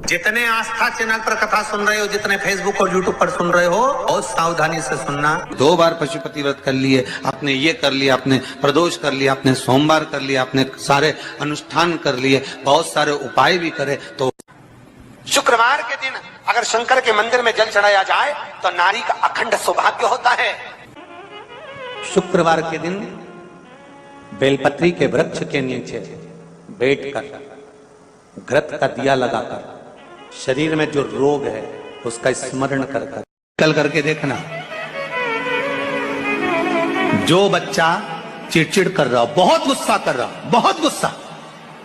जितने आस्था चैनल पर कथा सुन रहे हो, जितने फेसबुक और यूट्यूब पर सुन रहे हो, बहुत सावधानी से सुनना। 2 बार पशुपति व्रत कर लिए, आपने ये कर लिया, आपने प्रदोष कर लिया, आपने सोमवार कर लिया, आपने सारे अनुष्ठान कर लिए, बहुत सारे उपाय भी करे, तो शुक्रवार के दिन अगर शंकर के मंदिर में जल चढ़ाया जाए तो नारी का अखंड सौभाग्य होता है। शुक्रवार के दिन बेलपत्री के वृक्ष के नीचे बैठकर घृत का दिया लगाकर शरीर में जो रोग है उसका स्मरण कर कल करके देखना। जो बच्चा चिड़चिड़ कर रहा हो, बहुत गुस्सा कर रहा हो, बहुत गुस्सा,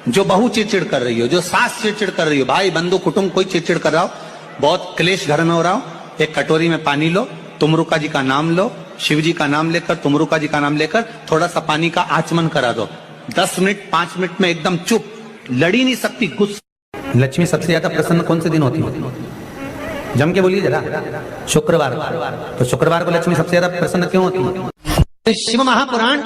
जो बहू चिड़चिड़ कर रही हो, जो सास चिड़चिड़ कर रही हो, भाई बंधु कुटुंब कोई चिड़चिड़ कर रहा हो, बहुत क्लेश घर में हो रहा हो, एक कटोरी में पानी लो, तुमरुका जी का नाम लो, शिव जी का नाम लेकर, तुमरुका जी का नाम लेकर थोड़ा सा पानी का आचमन करा दो। 10 मिनट 5 मिनट में एकदम चुप, लड़ी नहीं सकती, गुस्सा। लक्ष्मी सबसे ज्यादा प्रसन्न कौन से दिन होती है? जम के बोलिए जरा। शुक्रवार। तो शुक्रवार को लक्ष्मी सबसे ज्यादा प्रसन्न क्यों होती है? शिव महापुराण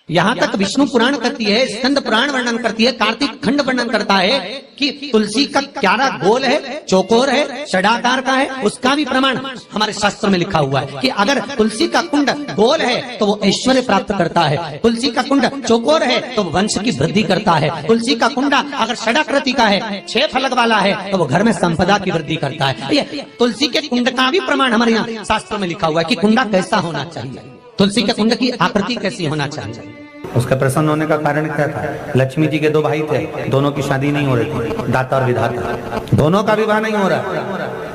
यहाँ तक विष्णु पुराण करती है, स्कंद पुराण वर्णन करती है, कार्तिक खंड वर्णन करता है कि तुलसी का क्यारा गोल है, चौकोर है, षडाकार का है। उसका भी प्रमाण हमारे शास्त्र में लिखा हुआ है कि अगर तुलसी का कुंड गोल है तो वो ऐश्वर्य प्राप्त करता है, तुलसी का कुंड चौकोर है तो वंश की वृद्धि करता है, तुलसी का कुंडा अगर षडाकृति का है, 6 फलक वाला है तो वो घर में संपदा की वृद्धि करता है। ये तुलसी के कुंड का भी प्रमाण हमारे यहाँ शास्त्र में लिखा हुआ है कि कुंडा कैसा होना चाहिए, तुलसी के कुंड की आकृति कैसी होना चाहिए। उसका प्रसन्न होने का कारण क्या था? लक्ष्मी जी के 2 भाई थे, दोनों की शादी नहीं हो रही थी, दाता और विधाता, दोनों का विवाह नहीं हो रहा।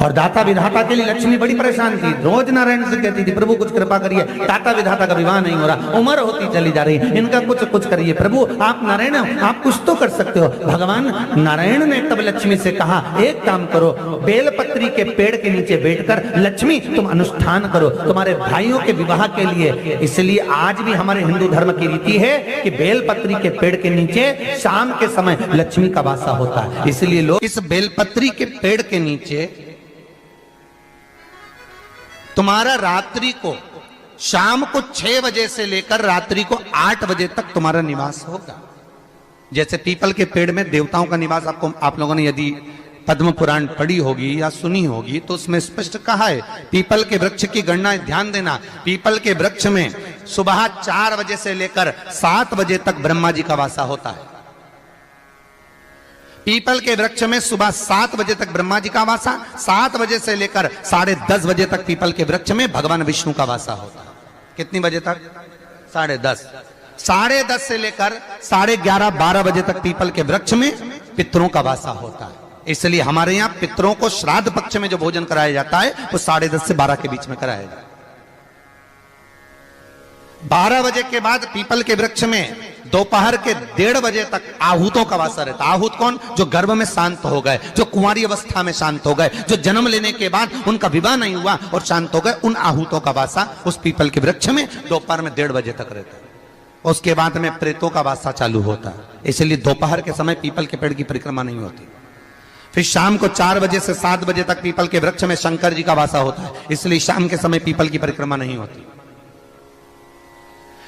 और दाता विधाता के लिए लक्ष्मी बड़ी परेशान थी, रोज नारायण से कहती थी प्रभु कुछ कृपा करिए, दाता विधाता का विवाह नहीं हो रहा, उम्र होती चली जा रही, इनका कुछ करिए प्रभु, आप नारायण आप कुछ तो कर सकते हो। भगवान नारायण ने तब लक्ष्मी से कहा एक काम करो, बेलपत्री के पेड़ के नीचे बैठकर लक्ष्मी तुम अनुष्ठान करो तुम्हारे भाइयों के विवाह के लिए। इसलिए आज भी हमारे हिंदू धर्म की रीति है कि बेलपत्री के पेड़ के नीचे शाम के समय लक्ष्मी का वासा होता है। इसलिए लोग इस बेलपत्री के पेड़ के नीचे तुम्हारा रात्रि को शाम को 6 बजे से लेकर रात्रि को 8 बजे तक तुम्हारा निवास होगा। जैसे पीपल के पेड़ में देवताओं का निवास, आपको आप लोगों ने यदि पद्म पुराण पढ़ी होगी या सुनी होगी तो उसमें स्पष्ट कहा है। पीपल के वृक्ष की गणना ध्यान देना, पीपल के वृक्ष में सुबह 4 बजे से लेकर 7 बजे तक ब्रह्मा जी का वासा होता है। पीपल के वृक्ष में सुबह 7 बजे तक ब्रह्मा जी का वासा, 7 बजे से लेकर 10:30 बजे तक पीपल के वृक्ष में भगवान विष्णु का वासा होता है। कितनी बजे तक? 10:30। 10:30 से लेकर 11:30 12 बजे तक पीपल के वृक्ष में पितरों का वासा होता है। इसलिए हमारे यहाँ पितरों को श्राद्ध पक्ष में जो भोजन कराया जाता है वो 10:30 से 12 के बीच में कराया जाता है। 12 बजे के बाद पीपल के वृक्ष में दोपहर के 1:30 बजे तक आहूतों का वासा रहता है। आहूत कौन? जो गर्भ में शांत हो गए, जो कुंवारी अवस्था में शांत हो गए, जो जन्म लेने के बाद उनका विवाह नहीं हुआ और शांत हो गए, उन आहूतों का वासा उस पीपल के वृक्ष में दोपहर में 1:30 बजे तक रहता है। उसके बाद में प्रेतों का वासा चालू होता है। इसलिए दोपहर के समय पीपल के पेड़ की परिक्रमा नहीं होती। फिर शाम को 4 बजे से 7 बजे तक पीपल के वृक्ष में शंकर जी का वासा होता है। इसलिए शाम के समय पीपल की परिक्रमा नहीं होती।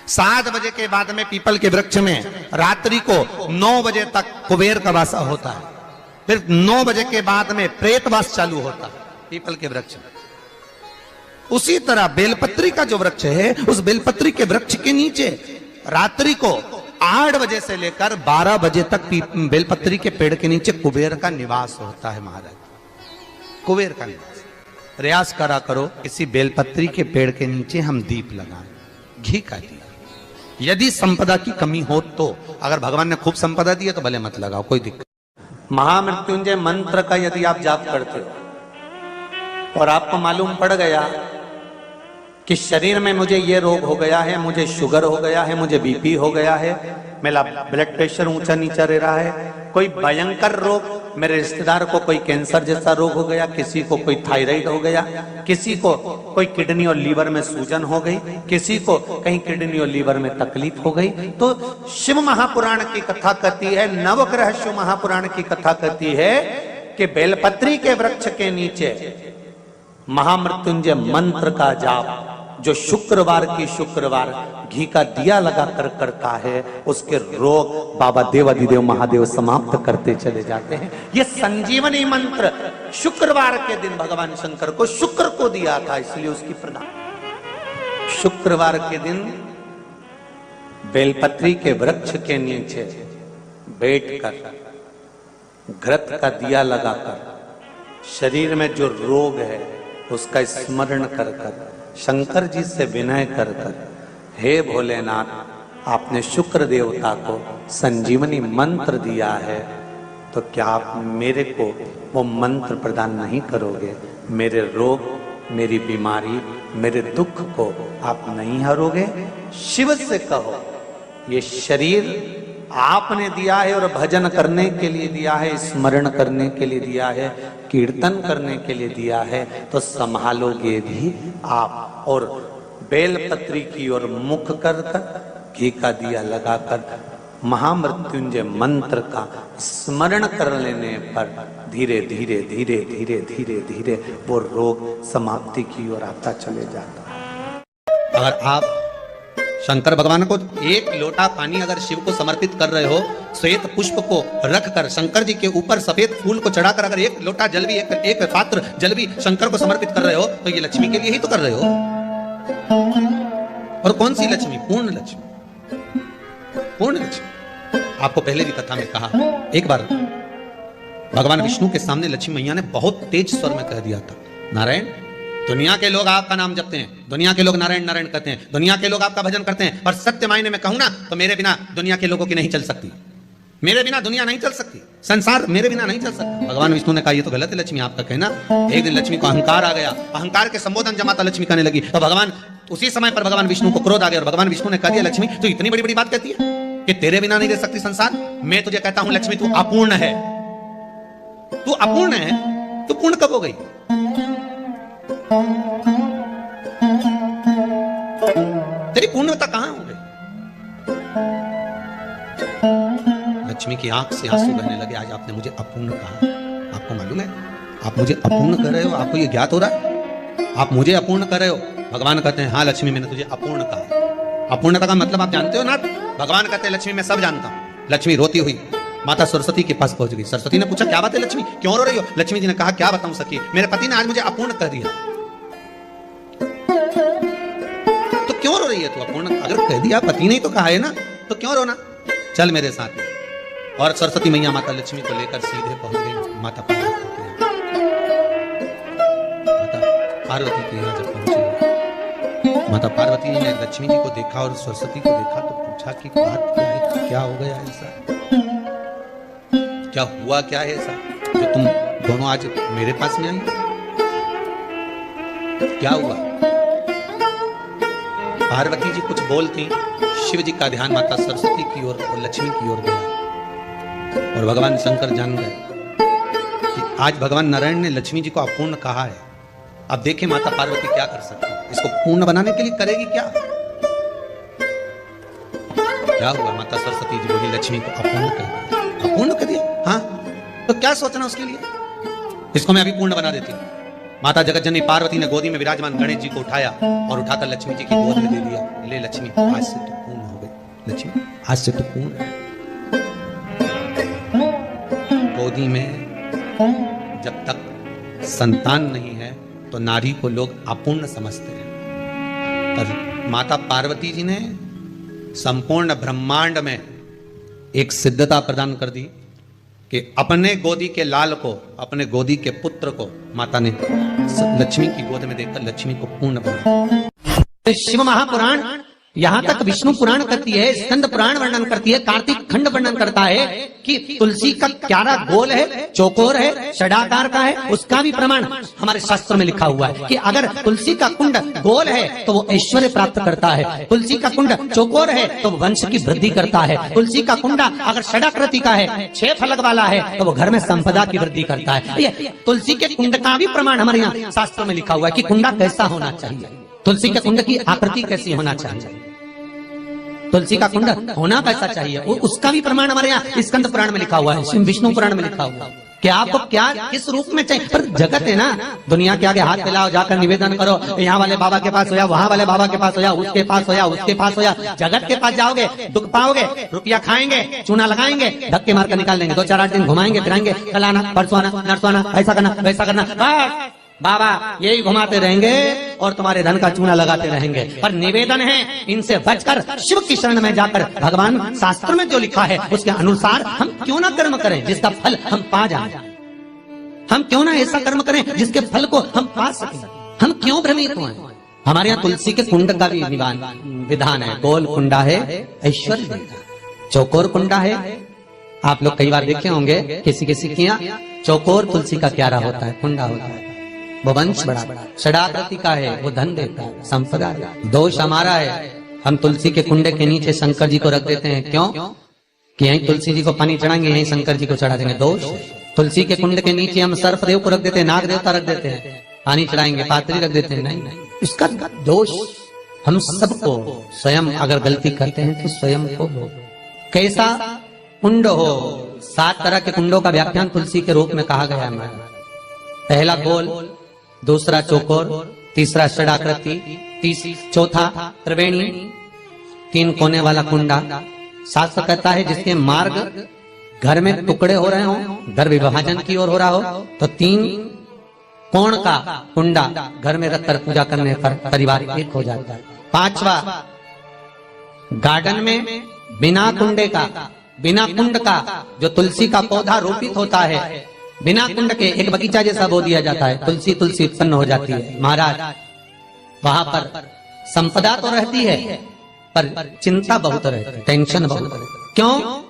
7 बजे के बाद में पीपल के वृक्ष में रात्रि को 9 बजे तक कुबेर का वासा होता है। फिर 9 बजे के बाद में प्रेतवास चालू होता है पीपल के वृक्ष में। उसी तरह बेलपत्री का जो वृक्ष है, उस बेलपत्री के वृक्ष के नीचे रात्रि को 8 बजे से लेकर 12 बजे तक बेलपत्री के पेड़ के नीचे कुबेर का निवास होता है। महाराज कुबेर का निवास। प्रयास करा करो इसी बेलपत्री के पेड़ के नीचे हम दीप लगाएं, घी का दिया। यदि संपदा की कमी हो तो, अगर भगवान ने खूब संपदा दी है तो भले मत लगाओ, कोई दिक्कत। महामृत्युंजय मंत्र का यदि आप जाप करते हो और आपको मालूम पड़ गया कि शरीर में मुझे ये रोग हो गया है, मुझे शुगर हो गया है, मुझे बीपी हो गया है, मेरा ब्लड प्रेशर ऊंचा नीचा रह रहा है, कोई भयंकर रोग, मेरे रिश्तेदार को कोई कैंसर जैसा रोग हो गया, किसी को कोई थायराइड हो गया, किसी को कोई किडनी और लीवर में सूजन हो गई, किसी को कहीं किडनी और लीवर में तकलीफ हो गई, तो शिव महापुराण की कथा कहती है, नवग्रह शिव महापुराण की कथा कहती है कि बेलपत्री के वृक्ष के नीचे महामृत्युंजय मंत्र का जाप जो शुक्रवार की शुक्रवार घी का दिया लगा कर करता है, उसके रोग बाबा देवाधिदेव महादेव समाप्त करते चले जाते हैं। ये संजीवनी मंत्र शुक्रवार के दिन भगवान शंकर को शुक्र को दिया था, इसलिए उसकी प्रणाम। शुक्रवार के दिन बेलपत्री के वृक्ष के नीचे बैठकर घृत का दिया लगाकर शरीर में जो रोग है उसका स्मरण कर कर शंकर जी से विनय कर कर, हे भोलेनाथ, आपने शुक्र देवता को संजीवनी मंत्र दिया है, तो क्या आप मेरे को वो मंत्र प्रदान नहीं करोगे? मेरे रोग, मेरी बीमारी, मेरे दुख को आप नहीं हरोगे? शिव से कहो, ये शरीर आपने दिया है और भजन करने के लिए दिया है, स्मरण करने के लिए दिया है, कीर्तन करने के लिए दिया है, तो संभालोगे भी आप। और बेलपत्री की ओर मुख कर कर घी का दिया लगाकर महामृत्युंजय मंत्र का स्मरण कर लेने पर धीरे धीरे धीरे धीरे धीरे धीरे वो रोग समाप्ति की ओर आता चले जाता है। अगर आप शंकर भगवान को एक लोटा पानी अगर शिव को समर्पित कर रहे हो, श्वेत पुष्प को रखकर शंकर जी के ऊपर सफेद फूल को चढ़ाकर अगर एक लोटा जल भी, एक पात्र जल भी शंकर को समर्पित कर रहे हो, तो ये लक्ष्मी के लिए ही तो कर रहे हो। और कौन सी लक्ष्मी? पूर्ण लक्ष्मी, पूर्ण लक्ष्मी। आपको पहले भी कथा में कहा, एक बार भगवान विष्णु के सामने लक्ष्मी मैया ने बहुत तेज स्वर में कह दिया था, नारायण, दुनिया के लोग आपका नाम जपते हैं, दुनिया के लोग नारायण नारायण कहते हैं, दुनिया के लोग आपका भजन करते हैं, और सत्य मायने में कहूं ना तो मेरे बिना दुनिया के लोगों की नहीं चल सकती, मेरे बिना दुनिया नहीं चल सकती, संसार मेरे बिना नहीं चल सकता। भगवान विष्णु ने कहा ये तो गलत है लक्ष्मी आपका कहना। एक दिन लक्ष्मी को अहंकार आ गया, अहंकार के संबोधन जब माता लक्ष्मी कहने लगी तो भगवान उसी समय पर भगवान विष्णु को क्रोध आ गया और भगवान विष्णु ने कह दिया, लक्ष्मी तू इतनी बड़ी बड़ी बात कहती है कि तेरे बिना नहीं रह सकती संसार? मैं तुझे कहता हूं लक्ष्मी, तू अपूर्ण है, तू अपूर्ण है, तू पूर्ण कब हो गई? तेरी पूर्णता कहां हो गई? लक्ष्मी की आंख से आंसू बहने लगे। आज आपने मुझे अपूर्ण कहा, आपको मालूम है आप मुझे अपूर्ण कर रहे हो? आपको ये ज्ञात हो रहा है आप मुझे अपूर्ण कर रहे हो? भगवान कहते हैं हाँ लक्ष्मी, मैंने तुझे अपूर्ण कहा। अपूर्णता का मतलब आप जानते हो ना? भगवान कहते हैं लक्ष्मी मैं सब जानता हूं। लक्ष्मी रोती हुई माता सरस्वती के पास पहुंच गई। सरस्वती ने पूछा क्या बात है लक्ष्मी, क्यों रो रही हो? लक्ष्मी जी ने कहा क्या बताऊं सखी, मेरे पति ने आज मुझे अपूर्ण कह दिया। तो क्यों रो रही है तू? अपूर्ण अगर कह दिया, पति ने ही तो कहा है ना, तो क्यों रोना? चल मेरे साथ। और सरस्वती मैया माता लक्ष्मी को लेकर सीधे पहुंच गई माता पार्वती के यहाँ। माता पार्वती के यहाँ जब पहुंची, माता पार्वती ने लक्ष्मी जी को देखा और सरस्वती को देखा तो पूछा कि बात क्या है, क्या हो गया ऐसा, क्या हुआ, क्या है ऐसा जो तुम दोनों आज मेरे पास में आई? क्या हुआ? पार्वती जी कुछ बोलती, शिव जी का ध्यान माता सरस्वती की ओर और लक्ष्मी की ओर गया और भगवान शंकर जान गए कि आज भगवान नारायण ने लक्ष्मी जी को अपूर्ण कहा है। अब देखें माता पार्वती क्या कर सकती है, इसको पूर्ण बनाने के लिए करेगी क्या? क्या हुआ? माता सरस्वती जी बोली लक्ष्मी को अपूर्ण कर दिया। अपूर्ण कर दिया? हाँ, तो क्या सोचना उसके लिए, इसको मैं अभी पूर्ण बना देती हूँ। माता जगतजननी पार्वती ने गोदी में विराजमान गणेश जी को उठाया और उठाकर लक्ष्मी जी की गोद में दे दिया। ले लक्ष्मी, आज से तो पूर्ण हो गई। लक्ष्मी आज से तो पूर्ण। गोदी में जब तक संतान नहीं है तो नारी को लोग अपूर्ण समझते हैं, पर माता पार्वती जी ने संपूर्ण ब्रह्मांड में एक सिद्धता प्रदान कर दी कि अपने गोदी के लाल को, अपने गोदी के पुत्र को माता ने लक्ष्मी की गोद में देकर लक्ष्मी को पूर्ण बनाया। शिव महापुराण यहाँ तक विष्णु पुराण करती है, स्कंद पुराण वर्णन करती है, कार्तिक खंड वर्णन करता है कि तुलसी का क्यारा गोल है, चौकोर है, षडाकार का है। उसका भी प्रमाण हमारे शास्त्र में लिखा हुआ है कि अगर तुलसी का कुंड गोल है तो वो ऐश्वर्य प्राप्त करता है, तुलसी का कुंड चौकोर है तो वंश की वृद्धि करता है, तुलसी का कुंडा अगर षडाकृति का है, 6 फलक वाला है तो वो घर में संपदा की वृद्धि करता है। ये तुलसी के कुंड का भी प्रमाण हमारे यहाँ शास्त्र में लिखा हुआ है कि कुंडा कैसा होना चाहिए, तुलसी के कुंड की आकृति कैसी होना चाहिए, तुलसी का कुंड होना कैसा चाहिए, वो उसका भी प्रमाण हमारे यहाँ स्कंद पुराण में लिखा हुआ है, विष्णु पुराण में लिखा हुआ है। कि आपको क्या किस रूप में चाहिए। पर जगत है ना, दुनिया के आगे हाथ फैलाओ, जाकर निवेदन करो, यहाँ वाले बाबा के पास हो या वहां वाले बाबा के पास हो या उसके पास हो या उसके पास हो या जगत के पास जाओगे, दुख पाओगे, रुपया खाएंगे, चूना लगाएंगे, धक्के मारकर निकाल देंगे, 2-4-8 दिन घुमाएंगे फिराएंगे, कल आना परसों आना नरसों आना, ऐसा करना वैसा करना, बस बाबा यही घुमाते रहेंगे और तुम्हारे धन का चूना लगाते रहेंगे। पर निवेदन है इनसे बचकर शिव की शरण में जाकर भगवान शास्त्र में जो लिखा है उसके अनुसार हम क्यों ना कर्म करें जिसका फल हम पा जाएं। हम क्यों ना ऐसा कर्म करें जिसके फल को हम पा सकें। हम क्यों भ्रमित हुए। हमारे यहाँ तुलसी के कुंड का भी विधान है। गोल कुंडा है ऐश्वर्य देगा, चौकोर कुंडा है। आप लोग कई बार देखे होंगे किसी किसी के यहाँ चौकोर तुलसी का क्यारा होता है, कुंडा होता है, वो वंश बड़ा षडाकृति का है, वो धन देता है, संपदा। दोष हमारा है, हम तुलसी के कुंडे के नीचे शंकर जी को रख देते हैं। क्यों कि यहीं तुलसी जी को पानी चढ़ाएंगे, यहीं शंकर जी को चढ़ा देंगे। दोष तुलसी के कुंड के नीचे हम सर्पदेव को रख देते हैं, नाग देवता रख देते हैं, पानी चढ़ाएंगे, पात्री रख देते हैं। नहीं, इसका दोष हम सबको स्वयं अगर गलती करते हैं तो स्वयं को हो। कैसा कुंड हो, 7 तरह के कुंडों का व्याख्यान तुलसी के रूप में कहा गया है। पहला गोल, दूसरा चौकोर, तीसरा षडाकृति, चौथा त्रिवेणी, 3 कोने वाला कुंडा। शास्त्र कहता है जिसके मार्ग घर में टुकड़े हो रहे हो, घर विभाजन की ओर हो रहा हो, तो 3 कोण का कुंडा घर में रखकर पूजा करने पर परिवार एक हो जाता है। 5वां, गार्डन में बिना कुंडे का, बिना कुंड का जो तुलसी का पौधा रोपित होता है, बिना कुंड के एक बगीचा जैसा बो दिया जाता है, तुलसी तुलसी उत्पन्न हो जाती है। महाराज वहां पर संपदा तो रहती है पर चिंता बहुत रहती है, टेंशन बहुत रहती है। क्यों?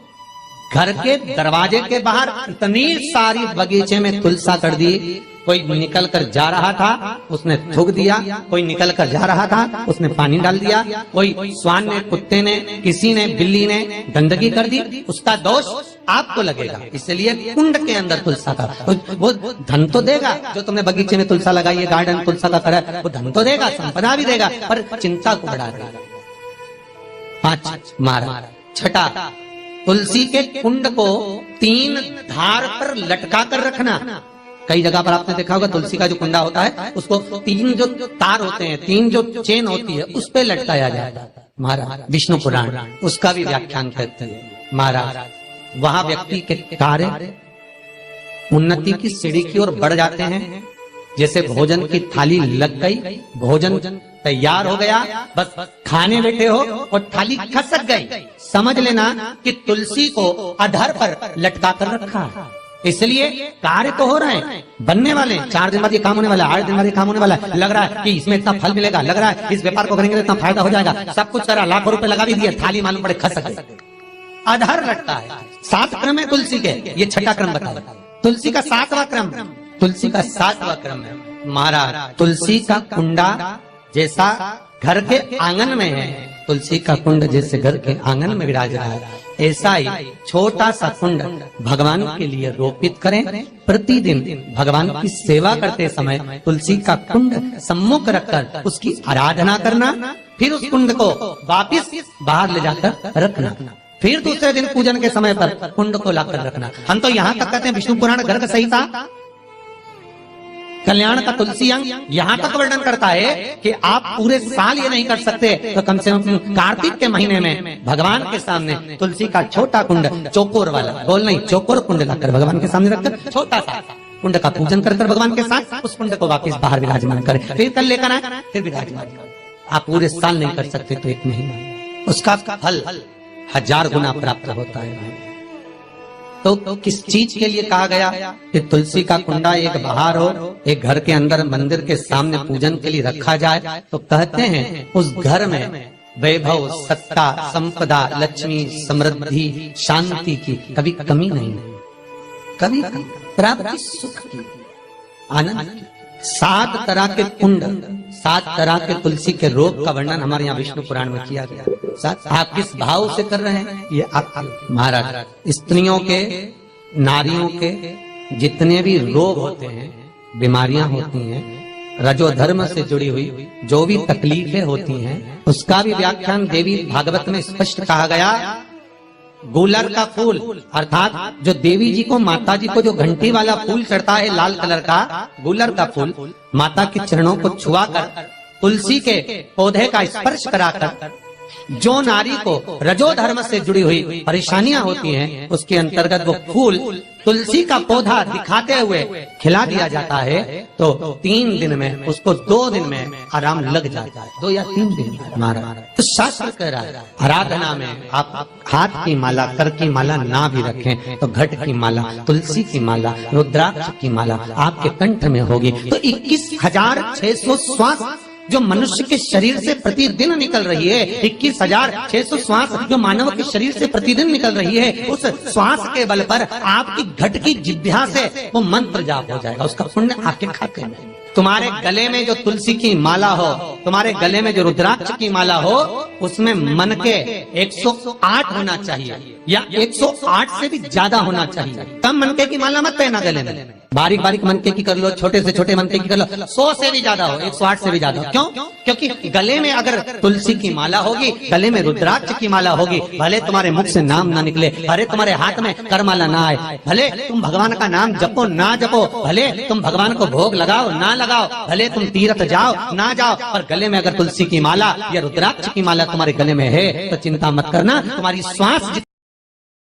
घर के दरवाजे के बाहर इतनी सारी बगीचे में तुलसा कर दी। कोई निकल कर जा रहा था उसने थूक दिया, कोई निकल कर जा रहा था उसने पानी डाल दिया, कोई श्वान ने, कुत्ते ने, किसी ने, बिल्ली ने गंदगी कर दी, उसका दोष आपको लगेगा। इसलिए कुंड के अंदर तुलसा का वो धन तो देगा, जो तुमने बगीचे में तुलसा लगाई है, गार्डन तुलसा का करा, वो धन तो देगा, संपदा भी देगा, पर चिंता को बढ़ा देगा। 5 मारा। छठा, तुलसी के कुंड को 3 धार पर लटका कर रखना। कई जगह पर आपने देखा होगा तुलसी का जो कुंडा होता है उसको 3 जो तार होते हैं, 3 जो चेन होती है, उस पे लटकाया जाता है। महाराज विष्णु पुराण उसका भी व्याख्यान करते हैं। महाराज वहां व्यक्ति के कार्य उन्नति की सीढ़ी की ओर बढ़ जाते हैं। जैसे भोजन की थाली लग गई, भोजन तैयार हो गया, बस खाने बैठे हो और थाली खसक गई, समझ लेना कि तुलसी को अधर पर लटका कर रखा। इसलिए कार्य तो हो रहे हैं, बनने वाले, 4 दिन बाद ये काम होने वाला है, 8 दिन बाद ये काम होने वाला है, लग रहा है कि इसमें इतना फल मिलेगा, लग रहा है इस व्यापार को करेंगे तो इतना फायदा हो जाएगा, सब कुछ करा, लाखों रुपए लगा भी दिए, थाली मालूम पड़े खसक गई, अधर लटका है। 7 क्रम है तुलसी के, ये छठा क्रम बताया। तुलसी का 7वां क्रम, तुलसी का 7वां क्रम है। महाराज तुलसी का कुंडा जैसा घर के आंगन में है, तुलसी का कुंड जैसे घर के आंगन में विराज रहा है, ऐसा ही छोटा सा कुंड भगवान के लिए रोपित करें। प्रतिदिन भगवान की सेवा करते समय तुलसी का कुंड सम्मुख रखकर उसकी आराधना करना, फिर उस कुंड को वापिस बाहर ले जाकर रखना, फिर दूसरे दिन पूजन के समय पर कुंड को लाकर रखना। हम तो यहाँ तक कहते हैं विष्णु पुराण गर्ग संहिता कल्याण का तुलसी अंग यहाँ तक वर्णन करता है कि आप पूरे साल ये नहीं कर सकते तो कम से कम कार्तिक के महीने में भगवान के सामने तुलसी का छोटा कुंड, चौकोर वाला, गोल नहीं, चौकोर कुंड लाकर भगवान के सामने रखकर छोटा सा कुंड का पूजन कर भगवान के साथ उस कुंड को वापस बाहर विराजमान करें, फिर कल लेकर आए, फिर विराजमान करें। आप पूरे साल नहीं कर सकते तो 1 महीना, उसका फल 1000 गुना प्राप्त होता है। तो किस चीज के लिए कहा गया कि तुलसी का कुंडा एक बाहर हो, एक घर के अंदर मंदिर के सामने पूजन के लिए रखा जाए, तो कहते हैं उस घर में वैभव, सत्ता, संपदा, लक्ष्मी, समृद्धि, शांति की कभी कमी नहीं, कभी प्राप्ति, सुख की, आनंद की। 7 तरह के कुंड, 7 तरह के तुलसी के रोग का वर्णन हमारे यहाँ विष्णु पुराण में किया गया। आप किस भाव से कर रहे हैं ये आप। महाराज स्त्रियों के, नारियों के जितने भी रोग होते हैं, बीमारियां होती हैं, रजोधर्म से जुड़ी हुई जो भी तकलीफें होती हैं, उसका भी व्याख्यान देवी भागवत में स्पष्ट कहा गया गूलर का फूल, अर्थात जो देवी जी को, माता जी को जो घंटी वाला फूल चढ़ता है लाल कलर का, गूलर का फूल, माता के चरणों को छुआकर, तुलसी के पौधे का स्पर्श कराकर, जो नारी को रजो धर्म से जुड़ी हुई परेशानियां होती हैं, उसके अंतर्गत वो फूल तुलसी का पौधा दिखाते हुए खिला दिया जाता है, तो 3 दिन में, उसको 2 दिन में आराम लग जाता है, 2 या 3 दिन में हमारा। तो शास्त्र कह रहा है आराधना में आप हाथ की माला, कर की माला ना भी रखें तो घट की माला, तुलसी की माला, रुद्राक्ष की माला आपके कंठ में होगी। तो 21,600 श्वास जो मनुष्य के शरीर से प्रतिदिन निकल रही है, 21,600 श्वास जो मानव के शरीर से प्रतिदिन निकल रही है, उस श्वास के बल पर आपकी घट की जिह्वा से वो मंत्र जाप हो जाएगा, उसका पुण्य आपके खाते में। तुम्हारे गले में जो तुलसी की माला हो, तुम्हारे गले में जो रुद्राक्ष की माला हो, उसमें मन के 108 होना चाहिए या 108 से भी ज्यादा होना चाहिए। कम मनके की माला मत पहना गले में, बारीक बारीक मनके की कर लो, छोटे से छोटे मनके की कर लो, 100 से भी ज्यादा हो, 108 से भी ज्यादा हो। क्यों? क्योंकि गले में अगर तुलसी की माला होगी, गले में रुद्राक्ष की माला होगी, भले तुम्हारे मुख से नाम ना निकले, भले तुम्हारे हाथ में करमाला ना आए, भले तुम भगवान का नाम जपो ना जपो, भले तुम भगवान को भोग लगाओ ना लगाओ, भले तुम तीर्थ जाओ ना जाओ, और गले में अगर तुलसी की माला या रुद्राक्ष की माला तुम्हारे गले में है तो चिंता मत करना, तुम्हारी श्वास